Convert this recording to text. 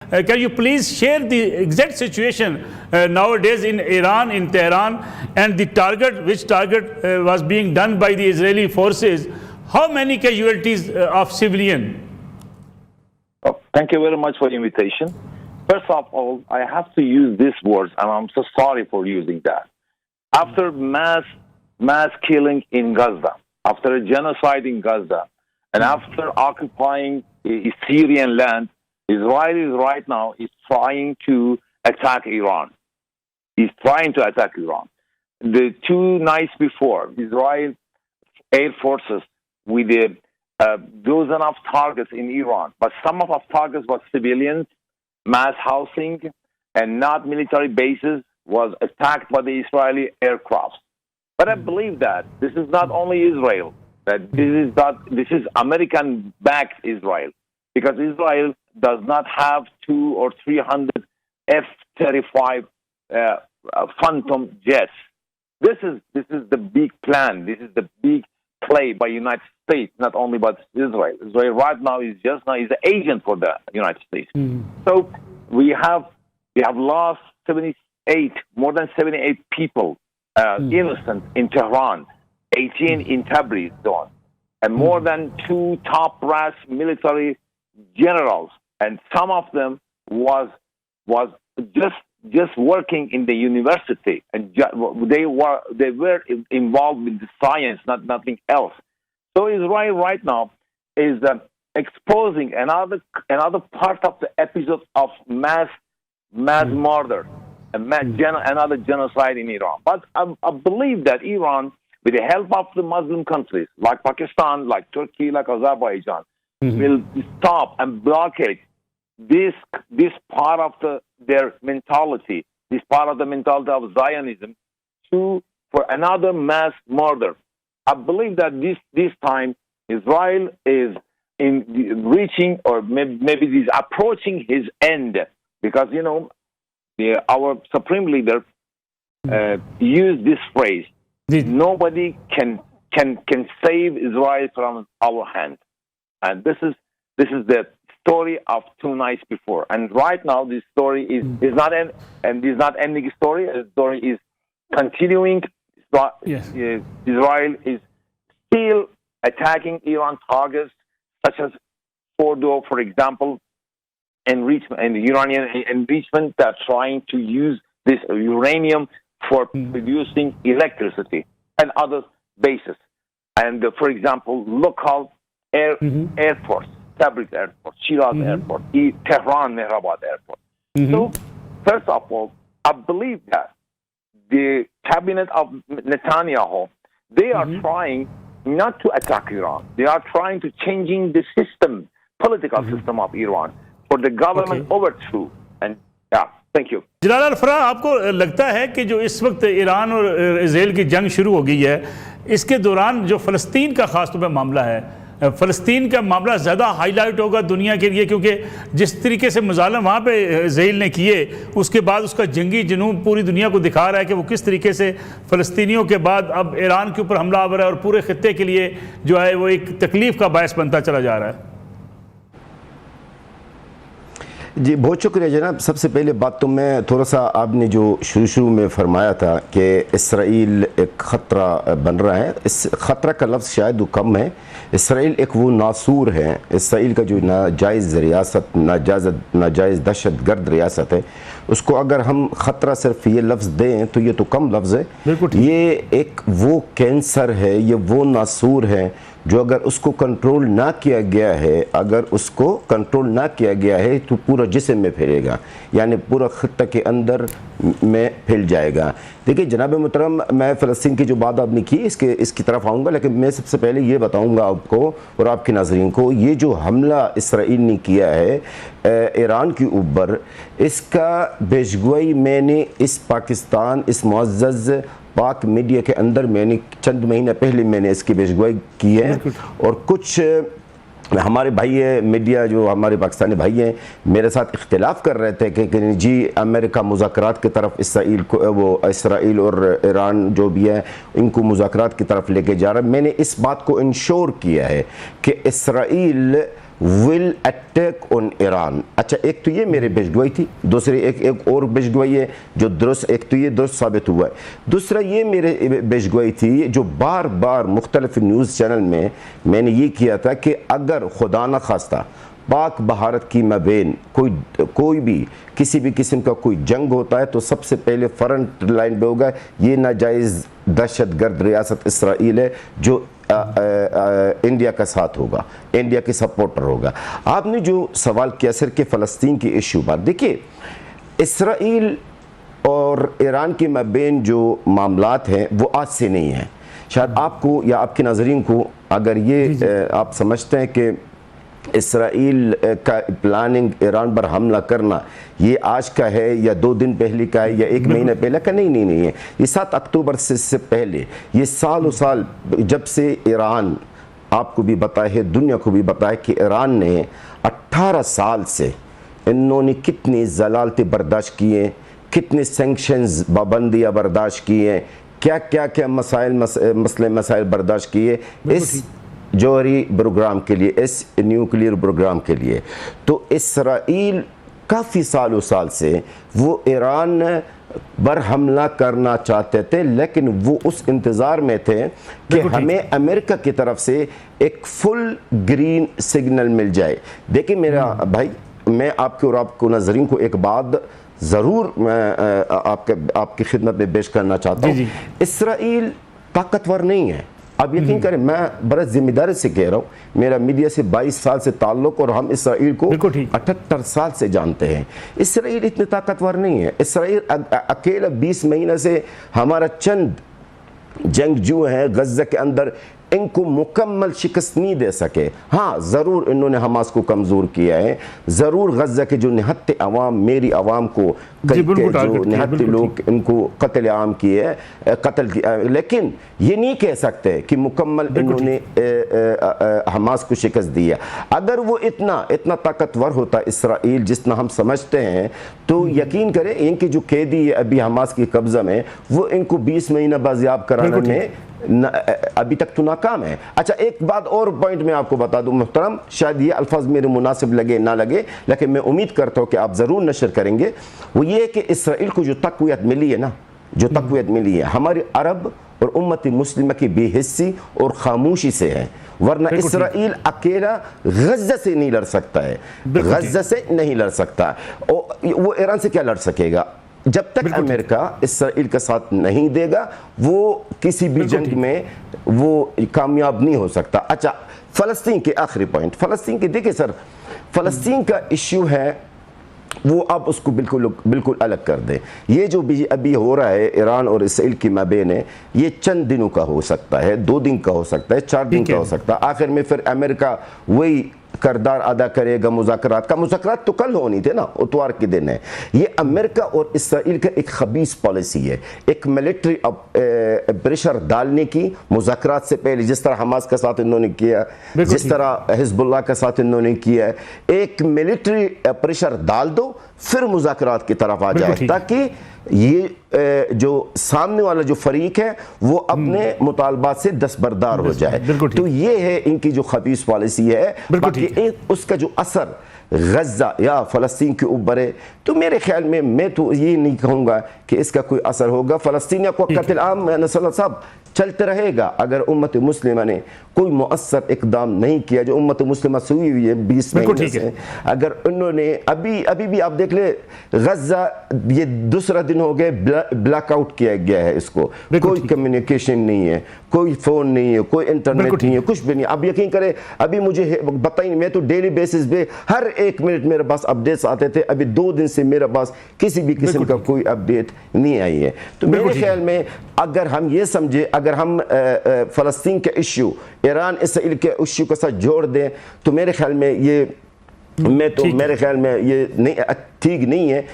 Can you please share the exact situation nowadays in Iran, in Tehran, and the target, which target was being done by the Israeli forces? How many casualties of civilian? Oh, thank you very much for the invitation. First of all, I have to use these words, and I'm so sorry for using that. After mass killing in Gaza, after a genocide in Gaza, and after occupying Syrian land, Israel is right now trying to attack Iran. He's trying to attack Iran. The 2 nights before, Israel air forces with a dozen of targets in Iran, but some of our targets were civilians, mass housing, and not military bases, was attacked by the Israeli aircraft. But I believe that this is not only Israel, that this is American-backed Israel, because Israel does not have 200 or 300 F-35 Phantom jets. This is the big plan. This is the big play by United States, not only by Israel. Israel right now is the agent for the United States. So we have lost more than 78 people innocent in Tehran, 18 in Tabriz zone, and more than 2 top brass military generals, and some of them was just working in the university, and they were involved with the science, nothing else. So Israel right now is exposing another part of the episode of mass murder, another genocide in Iran. But I believe that Iran, with the help of the Muslim countries like Pakistan, like Turkey, like Azerbaijan, will stop and blockade this part of their mentality, this part of the mentality of Zionism, for another mass murder. I believe that this time Israel is reaching, or maybe is approaching his end, because our supreme leader used this phrase: "Nobody can save Israel from our hand." And this is the story of 2 nights before. And right now, this story is not ending story. The story is continuing. Yes. Israel is still attacking Iran targets, such as Fordo, for example, enrichment and uranium enrichment. They're trying to use this uranium for producing electricity, and other bases. And for example, local airports, Tabriz Airport, Shiraz Airport, Tehran Mehrabad Airport. So, first of all, I believe that the cabinet of Netanyahu, they are trying not to attack Iran. They are trying to changing the system, political system of Iran, for the government overthrow. And thank you. جلال الفراء، آپ کو لگتا ہے کہ جو اس وقت ایران اور اسرائیل کی جنگ شروع ہو گئی ہے، اس کے دوران جو فلسطین کا خاص طور پہ معاملہ ہے، فلسطین کا معاملہ زیادہ ہائی لائٹ ہوگا دنیا کے لیے، کیونکہ جس طریقے سے مظالم وہاں پہ اسرائیل نے کیے، اس کے بعد اس کا جنگی جنون پوری دنیا کو دکھا رہا ہے کہ وہ کس طریقے سے فلسطینیوں کے بعد اب ایران کے اوپر حملہ آور ہے، اور پورے خطے کے لیے جو ہے وہ ایک تکلیف کا باعث بنتا چلا جا رہا ہے۔ جی بہت شکریہ جناب۔ سب سے پہلے بات تو میں تھوڑا سا، آپ نے جو شروع میں فرمایا تھا کہ اسرائیل ایک خطرہ بن رہا ہے، اس خطرہ کا لفظ شاید وہ کم ہے۔ اسرائیل ایک وہ ناسور ہے، اسرائیل کا جو ناجائز ریاست، ناجائز دہشت گرد ریاست ہے، اس کو اگر ہم خطرہ صرف یہ لفظ دیں تو یہ تو کم لفظ ہے۔ یہ ایک وہ کینسر ہے، یہ وہ ناسور ہے جو اگر اس کو کنٹرول نہ کیا گیا ہے تو پورا جسم میں پھیلے گا، یعنی پورا خطہ کے اندر میں پھیل جائے گا۔ دیکھیں جناب محترم، میں فلسطین کی جو بات آپ نے کی اس کی طرف آؤں گا، لیکن میں سب سے پہلے یہ بتاؤں گا آپ کو اور آپ کے ناظرین کو، یہ جو حملہ اسرائیل نے کیا ہے ایران کے اوپر، اس کا پیشگوئی میں نے اس پاکستان، اس معزز پاک میڈیا کے اندر میں نے چند مہینہ پہلے میں نے اس کی پیشگوئی کی ہے، اور کچھ ہمارے بھائی ہیں میڈیا، جو ہمارے پاکستانی بھائی ہیں، میرے ساتھ اختلاف کر رہے تھے کہ جی امریکہ مذاکرات کی طرف اسرائیل اور ایران جو بھی ہے ان کو مذاکرات کی طرف لے کے جا رہا ہے۔ میں نے اس بات کو انشور کیا ہے کہ اسرائیل will attack on Iran. اچھا ایک تو یہ میرے پیشگوئی تھی، دوسری ایک اور پیشگوئی ہے جو درست، ایک تو یہ درست ثابت ہوا ہے، دوسرا یہ میرے پیشگوئی تھی جو بار بار مختلف نیوز چینل میں نے یہ کیا تھا کہ اگر خدا نہ خواستہ پاک بھارت کی مابین کوئی بھی کسی بھی قسم کا کوئی جنگ ہوتا ہے تو سب سے پہلے فرنٹ لائن پہ ہوگا یہ ناجائز دہشت گرد ریاست اسرائیل ہے جو انڈیا کا ساتھ ہوگا، انڈیا کے سپورٹر ہوگا۔ آپ نے جو سوال کیا سر کہ فلسطین کی ایشو پر، دیکھیے اسرائیل اور ایران کے مابین جو معاملات ہیں وہ آج سے نہیں ہیں۔ شاید آپ کو یا آپ کے ناظرین کو اگر یہ آپ سمجھتے ہیں کہ اسرائیل کا پلاننگ ایران پر حملہ کرنا یہ آج کا ہے یا 2 دن پہلے کا ہے یا 1 مہینہ پہلے کا، نہیں ہے، یہ 7 اکتوبر سے پہلے، یہ سال و سال جب سے ایران، آپ کو بھی بتایا ہے دنیا کو بھی بتایا کہ ایران نے 18 سال سے انہوں نے کتنی ضلالتیں برداشت کیے، کتنے سینکشنز پابندیاں برداشت کیے، کیا مسائل برداشت کیے اس جوہری پروگرام کے لیے، اس نیوکلیئر پروگرام کے لیے۔ تو اسرائیل کافی سال سے وہ ایران پر حملہ کرنا چاہتے تھے، لیکن وہ اس انتظار میں تھے کہ ہمیں امریکہ کی طرف سے ایک فل گرین سگنل مل جائے۔ دیکھیں میرا بھائی، میں آپ کے اور آپ کو ناظرین کو ایک بات ضرور آپ کی خدمت میں پیش کرنا چاہتا ہوں، اسرائیل طاقتور نہیں ہے۔ اب یقین کریں، میں بڑا ذمہ داری سے کہہ رہا ہوں، میرا میڈیا سے 22 سال سے تعلق اور ہم اسرائیل کو 78 سال سے جانتے ہیں۔ اسرائیل اتنے طاقتور نہیں ہے۔ اسرائیل اکیلا 20 مہینہ سے ہمارا چند جنگجو ہیں غزہ کے اندر، ان کو مکمل شکست نہیں دے سکے۔ ہاں ضرور انہوں نے حماس کو کمزور کیا ہے، ضرور غزہ کے جو نہتے عوام، میری عوام کو جو نہتے لوگ ان کو قتل عام کیے، لیکن یہ نہیں کہہ سکتے کہ مکمل انہوں نے حماس کو شکست دیا۔ اگر وہ اتنا طاقتور ہوتا اسرائیل جتنا ہم سمجھتے ہیں تو یقین کریں ان کی جو قیدی ہے ابھی حماس کی قبضہ میں، وہ ان کو 20 مہینہ بازیاب کرانے میں ابھی تک تو ناکام ہے۔ اچھا ایک بات اور پوائنٹ میں آپ کو بتا دوں محترم، شاید یہ الفاظ میرے مناسب لگے نہ لگے، لیکن میں امید کرتا ہوں کہ آپ ضرور نشر کریں گے، وہ یہ ہے کہ اسرائیل کو جو تقویت ملی ہے نا، جو تقویت ملی ہے ہماری عرب اور امت مسلمہ کی بے حسی اور خاموشی سے ہے، ورنہ اسرائیل اکیلا غزہ سے نہیں لڑ سکتا ہے، غزہ سے نہیں لڑ سکتا، وہ ایران سے کیا لڑ سکے گا؟ جب تک امریکہ اسرائیل کا ساتھ نہیں دے گا وہ کسی بھی جنگ میں وہ کامیاب نہیں ہو سکتا۔ اچھا فلسطین کے آخری پوائنٹ، فلسطین کے دیکھیں سر، فلسطین کا ایشو ہے وہ آپ اس کو بالکل الگ کر دیں۔ یہ جو ابھی ہو رہا ہے ایران اور اسرائیل کی مابین ہے، یہ چند دنوں کا ہو سکتا ہے، 2 دن کا ہو سکتا ہے، 4 دن کا ہو سکتا ہے، آخر میں پھر امریکہ وہی کردار ادا کرے گا مذاکرات کا۔ مذاکرات تو کل ہونی تھے نا، اتوار کے دن ہے۔ یہ امریکہ اور اسرائیل کا ایک خبیث پالیسی ہے، ایک ملٹری پریشر ڈالنے کی مذاکرات سے پہلے، جس طرح حماس کے ساتھ انہوں نے کیا، جس طرح حزب اللہ کے ساتھ انہوں نے کیا ہے، ایک ملٹری پریشر ڈال دو پھر مذاکرات کی طرف آ جائے، تاکہ یہ جو سامنے والا جو فریق ہے وہ اپنے مطالبات سے دستبردار ہو جائے۔ تو یہ ہے ان کی جو خبیث پالیسی ہے۔ باقی اس کا جو اثر غزہ یا فلسطین کے اوپر ہے تو میرے خیال میں تو یہ نہیں کہوں گا کہ اس کا کوئی اثر ہوگا۔ فلسطینیوں کو قتل عام نصر اللہ صاحب چلتے رہے گا اگر امت مسلمہ نے کوئی مؤثر اقدام نہیں کیا، جو امت مسلمہ سوئی ہوئی ہے 20 مہینے سے، اگر انہوں نے ابھی بھی آپ دیکھ لیں غزہ یہ دوسرا دن ہو گئے بلیک آؤٹ کیا گیا ہے، اس کو کوئی کمیونیکیشن نہیں ہے، کوئی فون نہیں ہے، کوئی انٹرنیٹ نہیں ہے، کچھ بھی نہیں۔ اب یقین کریں ابھی مجھے بتائیں، میں تو ڈیلی بیسس پہ ہر 1 منٹ میرے پاس اپڈیٹس آتے تھے، ابھی 2 دن سے میرے پاس کسی بھی قسم کا کوئی اپڈیٹ نہیں آئی ہے۔ تو میرے خیال میں اگر ہم یہ سمجھے، اگر ہم فلسطین کے ایشو ایران اسرائیل کے ایشو کے ساتھ جوڑ دیں تو میرے خیال میں یہ ٹھیک نہیں ہے۔